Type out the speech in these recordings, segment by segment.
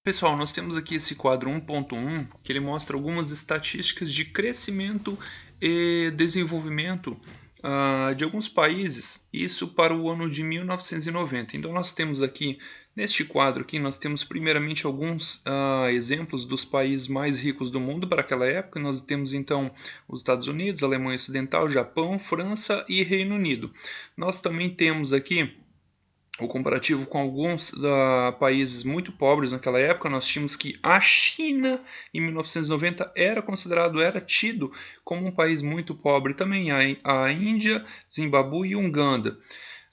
Pessoal, nós temos aqui esse quadro 1.1 que ele mostra algumas estatísticas de crescimento e desenvolvimento de alguns países, isso para o ano de 1990. Então nós temos aqui, neste quadro aqui, nós temos primeiramente alguns exemplos dos países mais ricos do mundo para aquela época. Nós temos então os Estados Unidos, Alemanha Ocidental, Japão, França e Reino Unido. Nós também temos aqui o comparativo com alguns países muito pobres naquela época. Nós tínhamos que a China, em 1990, era tido como um país muito pobre. Também a Índia, Zimbábue e Uganda.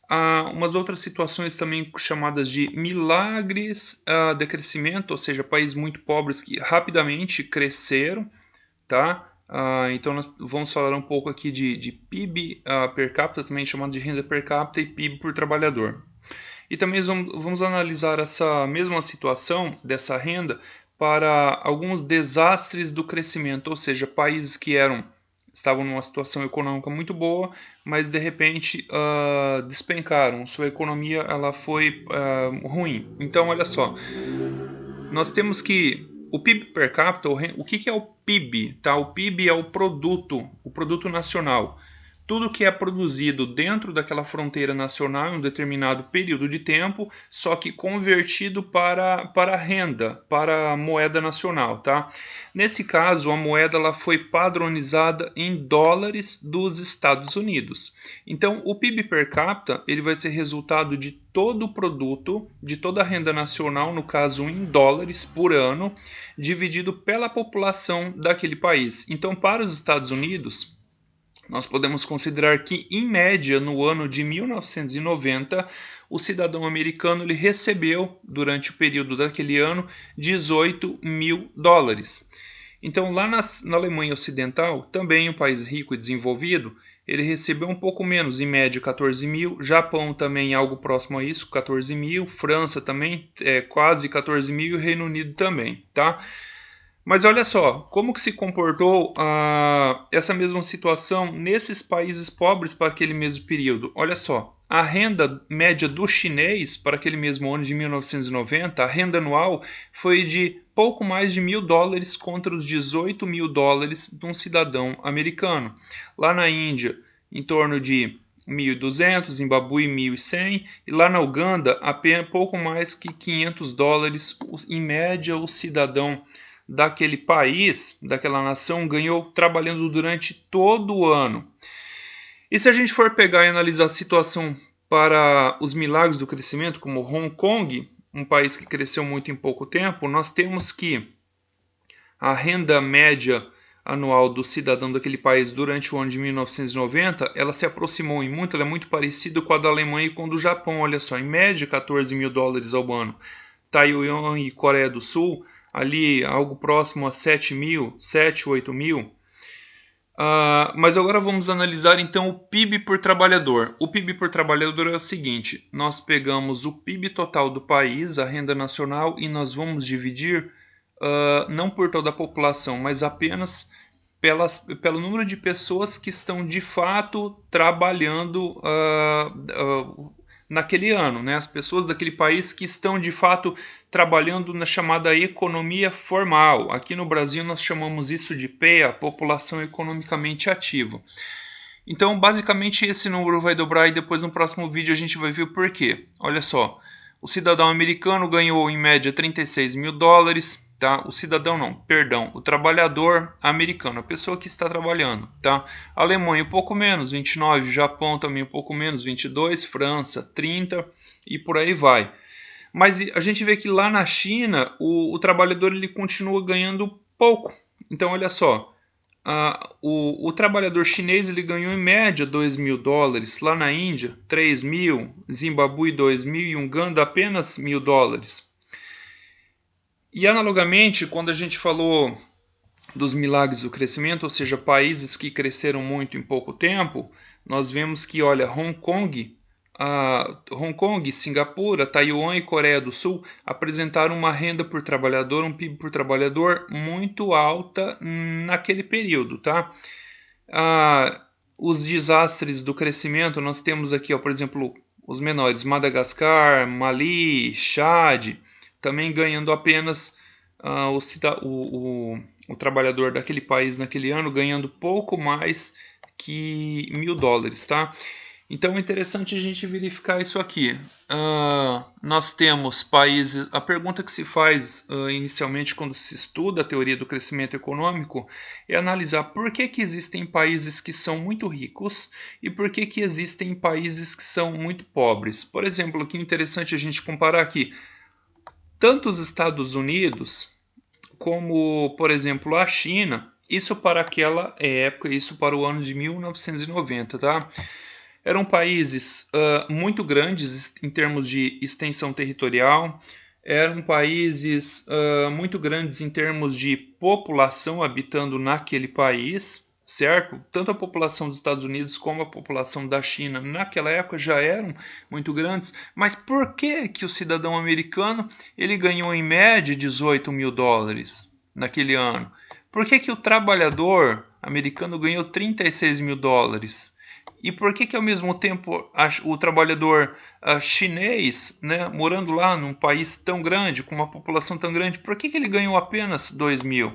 Há umas outras situações também chamadas de milagres de crescimento, ou seja, países muito pobres que rapidamente cresceram, tá? Então nós vamos falar um pouco aqui de PIB per capita, também chamado de renda per capita, e PIB por trabalhador. E também vamos analisar essa mesma situação dessa renda para alguns desastres do crescimento, ou seja, países que estavam numa situação econômica muito boa, mas de repente despencaram, sua economia ela foi ruim. Então, olha só, nós temos que o PIB per capita, o que é o PIB? Tá? O PIB é o produto nacional. Tudo que é produzido dentro daquela fronteira nacional em um determinado período de tempo, só que convertido para renda, para a moeda nacional. Tá? Nesse caso, a moeda ela foi padronizada em dólares dos Estados Unidos. Então, o PIB per capita ele vai ser resultado de todo o produto, de toda a renda nacional, no caso em dólares por ano, dividido pela população daquele país. Então, para os Estados Unidos, nós podemos considerar que, em média, no ano de 1990, o cidadão americano ele recebeu, durante o período daquele ano, 18 mil dólares. Então, lá na Alemanha Ocidental, também um país rico e desenvolvido, ele recebeu um pouco menos, em média 14 mil. Japão também algo próximo a isso, 14 mil. França também quase 14 mil e o Reino Unido também, tá? Mas olha só, como que se comportou essa mesma situação nesses países pobres para aquele mesmo período? Olha só, a renda média do chinês para aquele mesmo ano de 1990, a renda anual foi de pouco mais de 1.000 dólares contra os 18 mil dólares de um cidadão americano. Lá na Índia, em torno de 1.200, Zimbábue 1.100 e lá na Uganda apenas pouco mais que 500 dólares, em média o cidadão daquele país, daquela nação, ganhou trabalhando durante todo o ano. E se a gente for pegar e analisar a situação para os milagres do crescimento, como Hong Kong, um país que cresceu muito em pouco tempo, nós temos que a renda média anual do cidadão daquele país durante o ano de 1990, ela se aproximou em muito, ela é muito parecida com a da Alemanha e com a do Japão. Olha só, em média 14 mil dólares ao ano. Taiwan e Coreia do Sul, ali algo próximo a 7 mil, 7, 8 mil. Mas agora vamos analisar então o PIB por trabalhador. O PIB por trabalhador é o seguinte: nós pegamos o PIB total do país, a renda nacional, e nós vamos dividir não por toda a população, mas apenas pelo número de pessoas que estão de fato trabalhando naquele ano, né? As pessoas daquele país que estão de fato trabalhando na chamada economia formal. Aqui no Brasil nós chamamos isso de PEA, população economicamente ativa. Então basicamente esse número vai dobrar e depois no próximo vídeo a gente vai ver o porquê. Olha só, o cidadão americano ganhou em média 36 mil dólares, tá? O trabalhador americano, a pessoa que está trabalhando, tá? Alemanha um pouco menos, 29, Japão também um pouco menos, 22, França 30 e por aí vai. Mas a gente vê que lá na China o trabalhador ele continua ganhando pouco. Então olha só, o trabalhador chinês ele ganhou em média 2 mil dólares, lá na Índia 3 mil, Zimbábue 2 mil e Uganda apenas 1.000 dólares. E analogamente, quando a gente falou dos milagres do crescimento, ou seja, países que cresceram muito em pouco tempo, nós vemos que, olha, Hong Kong, Singapura, Taiwan e Coreia do Sul apresentaram uma renda por trabalhador, um PIB por trabalhador muito alta naquele período, tá? Os desastres do crescimento, nós temos aqui, por exemplo, os menores, Madagascar, Mali, Chad, também ganhando apenas o trabalhador daquele país naquele ano ganhando pouco mais que $1.000, tá? Então é interessante a gente verificar isso aqui. Nós temos países. A pergunta que se faz inicialmente quando se estuda a teoria do crescimento econômico é analisar por que existem países que são muito ricos e por que existem países que são muito pobres. Por exemplo, aqui é interessante a gente comparar aqui tanto os Estados Unidos como, por exemplo, a China. Isso para aquela época, isso para o ano de 1990, tá? Eram países muito grandes em termos de extensão territorial, eram países muito grandes em termos de população habitando naquele país, certo? Tanto a população dos Estados Unidos como a população da China naquela época já eram muito grandes, mas por que o cidadão americano ele ganhou em média $18.000 naquele ano? Por que o trabalhador americano ganhou $36.000? E por que ao mesmo tempo o trabalhador chinês, né, morando lá num país tão grande, com uma população tão grande, por que ele ganhou apenas 2.000?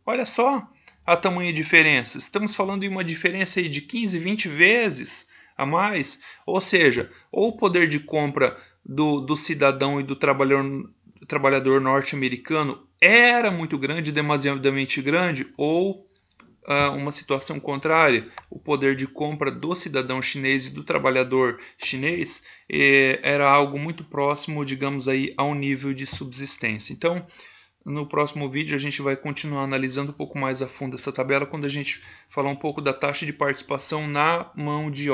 Olha só a tamanha diferença. Estamos falando de uma diferença aí de 15, 20 vezes a mais. Ou seja, ou o poder de compra do cidadão e do trabalhador norte-americano era muito grande, demasiadamente grande, ou uma situação contrária, o poder de compra do cidadão chinês e do trabalhador chinês era algo muito próximo, digamos aí, ao nível de subsistência. Então, no próximo vídeo a gente vai continuar analisando um pouco mais a fundo essa tabela quando a gente falar um pouco da taxa de participação na mão de obra.